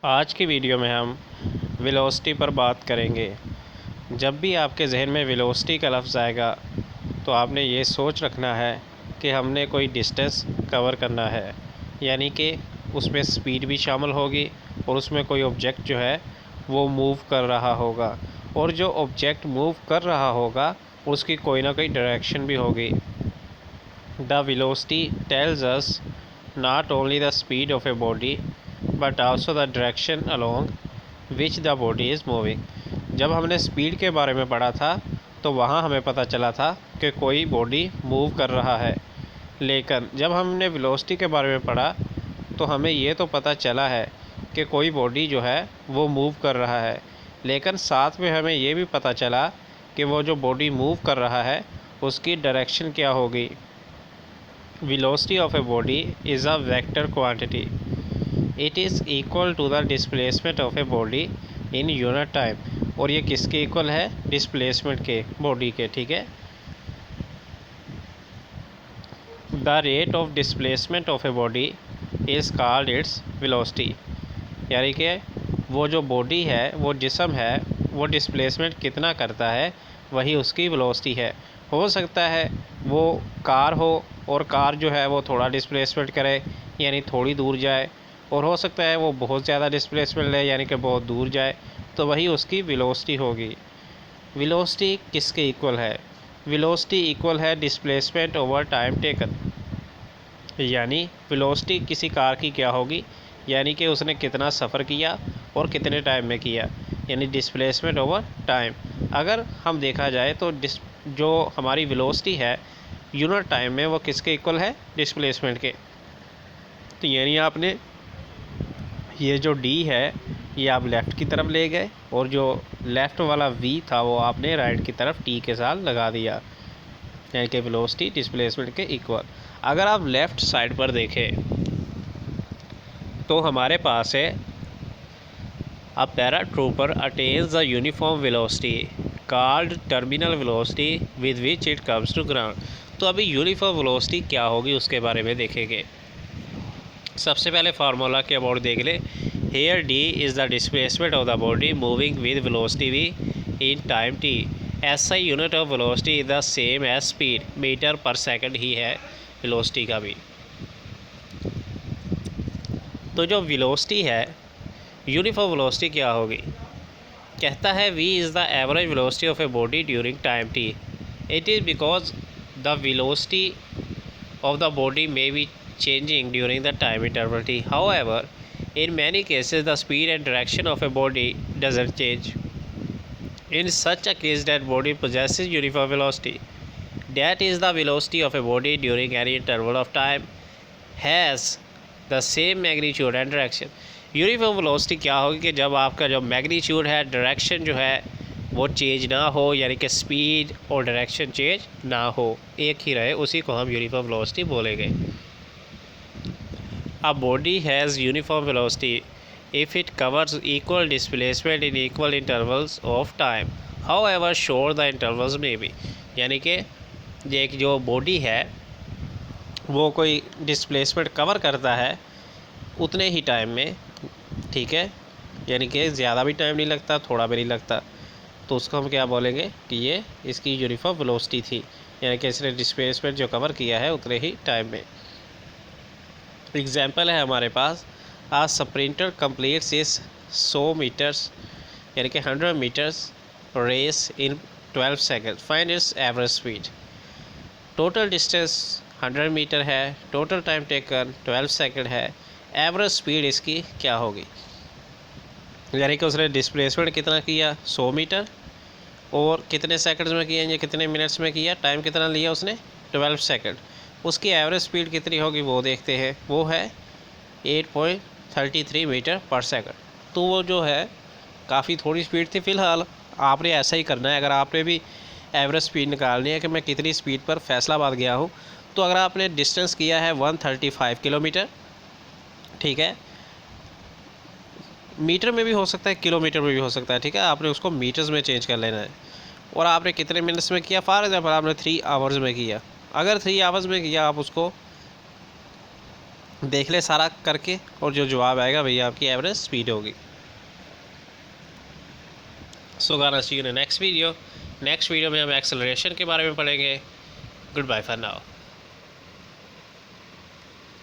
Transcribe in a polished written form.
आज की वीडियो में हम वेलोसिटी पर बात करेंगे। जब भी आपके जहन में वेलोसिटी का लफ्ज़ आएगा तो आपने ये सोच रखना है कि हमने कोई डिस्टेंस कवर करना है, यानी कि उसमें स्पीड भी शामिल होगी और उसमें कोई ऑब्जेक्ट जो है वो मूव कर रहा होगा, और जो ऑब्जेक्ट मूव कर रहा होगा उसकी कोई ना कोई डायरेक्शन भी होगी। The velocity tells us not only the speed of a body but also the direction along which the body is moving। जब हमने स्पीड के बारे में पढ़ा था तो वहाँ हमें पता चला था कि कोई बॉडी मूव कर रहा है, लेकिन जब हमने वेलोसिटी के बारे में पढ़ा तो हमें ये तो पता चला है कि कोई बॉडी जो है वो मूव कर रहा है, लेकिन साथ में हमें ये भी पता चला कि वो जो बॉडी मूव कर रहा है उसकी डायरेक्शन क्या होगी। Velocity of a body is a vector quantity. It is equal to the displacement of a body in unit time। और ये किसके इक्वल है? डिस्प्लेसमेंट के, बॉडी के। ठीक है, the rate of displacement of a body is called its velocity. यानी कि वो जो बॉडी है, वो जिस्म है, वो डिस्प्लेसमेंट कितना करता है वही उसकी वेलोसिटी है। हो सकता है वो कार हो और कार जो है वो थोड़ा डिस्प्लेसमेंट करे, यानी थोड़ी दूर जाए, और हो सकता है वो बहुत ज़्यादा डिस्प्लेसमेंट ले, यानी कि बहुत दूर जाए, तो वही उसकी वेलोसिटी होगी। वेलोसिटी किसके इक्वल है? वेलोसिटी इक्वल है डिस्प्लेसमेंट ओवर टाइम टेकन। यानी वेलोसिटी किसी कार की क्या होगी, यानी कि उसने कितना सफ़र किया और कितने टाइम में किया, यानी डिस्प्लेसमेंट ओवर टाइम। अगर हम देखा जाए तो जो हमारी वेलोसिटी है यूनिट टाइम में वो किसके इक्वल है? डिस्प्लेसमेंट के। तो यानी आपने ये जो डी है ये आप लेफ़्ट की तरफ ले गए, और जो लेफ़्ट वाला वी था वो आपने राइट की तरफ टी के साथ लगा दिया, यानी कि वेलोसिटी डिस्प्लेसमेंट के इक्वल। अगर आप लेफ़्ट साइड पर देखें तो हमारे पास है a paratrooper attains the uniform velocity called terminal velocity with which it comes to ground. तो अभी यूनिफॉर्म वेलोसिटी क्या होगी उसके बारे में देखेंगे। सबसे पहले फार्मूला के अबाउट देख ले। Here d is the displacement of the body moving with velocity v in time t. SI unit of velocity is the same as speed, metre per second ही है वेलोसिटी का भी। तो जो वेलोसिटी है, यूनिफॉर्म वेलोसिटी क्या होगी? कहता है v is the average velocity of a body during time t. It is because the velocity of the body may be changing during the time interval t. However, in many cases the speed and direction of a body doesn't change. In such a case that body possesses uniform velocity, that is the velocity of a body during any interval of time has the same magnitude and direction। Uniform velocity क्या होगी कि जब आपका जो magnitude है, direction जो है वो चेंज ना हो, यानी कि स्पीड और डायरेक्शन चेंज ना हो, एक ही रहे, उसी को हम यूनिफॉर्म वेलोसिटी बोलेंगे। A body has uniform velocity if it covers equal displacement in equal intervals of time, however short the intervals में भी। यानी कि एक जो बॉडी है वो कोई डिस्प्लेसमेंट कवर करता है उतने ही टाइम में, ठीक है, यानी कि ज़्यादा भी टाइम नहीं लगता, थोड़ा भी नहीं लगता, तो उसको हम क्या बोलेंगे कि ये इसकी यूनिफॉर्म वेलोसिटी थी, यानी कि इसने डिस्प्लेसमेंट जो कवर किया है उतने ही टाइम में। एग्जांपल है हमारे पास, a sprinter completes is 100 metres, यानी कि 100 metres race in 12 second, find its average speed. Total distance 100 metre है, टोटल टाइम टेकन 12 सेकेंड है, एवरेज स्पीड इसकी क्या होगी? यानी कि उसने डिस्प्लेसमेंट कितना किया? 100 मीटर, और कितने सेकंड्स में किया, या कितने मिनट्स में किया, टाइम कितना लिया उसने? 12 सेकंड। उसकी एवरेज स्पीड कितनी होगी वो देखते हैं, वो है 8.33 मीटर पर सेकंड। तो वो जो है काफ़ी थोड़ी स्पीड थी। फ़िलहाल आपने ऐसा ही करना है, अगर आपने भी एवरेज स्पीड निकालनी है कि मैं कितनी स्पीड पर फैसलाबाद गया हूँ, तो अगर आपने डिस्टेंस किया है 135 किलोमीटर, ठीक है, मीटर में भी हो सकता है, किलोमीटर में भी हो सकता है, ठीक है, आपने उसको मीटर्स में चेंज कर लेना है। और आपने कितने मिनट्स में किया? फॉर एग्जाम्पल आपने 3 आवर्स में किया। अगर 3 आवर्स में किया, आप उसको देख ले सारा करके, और जो जवाब आएगा भैया आपकी एवरेज स्पीड होगी। So gonna see you in next video. Next video में हम एक्सेलरेशन के बारे में पढ़ेंगे। Good bye for now.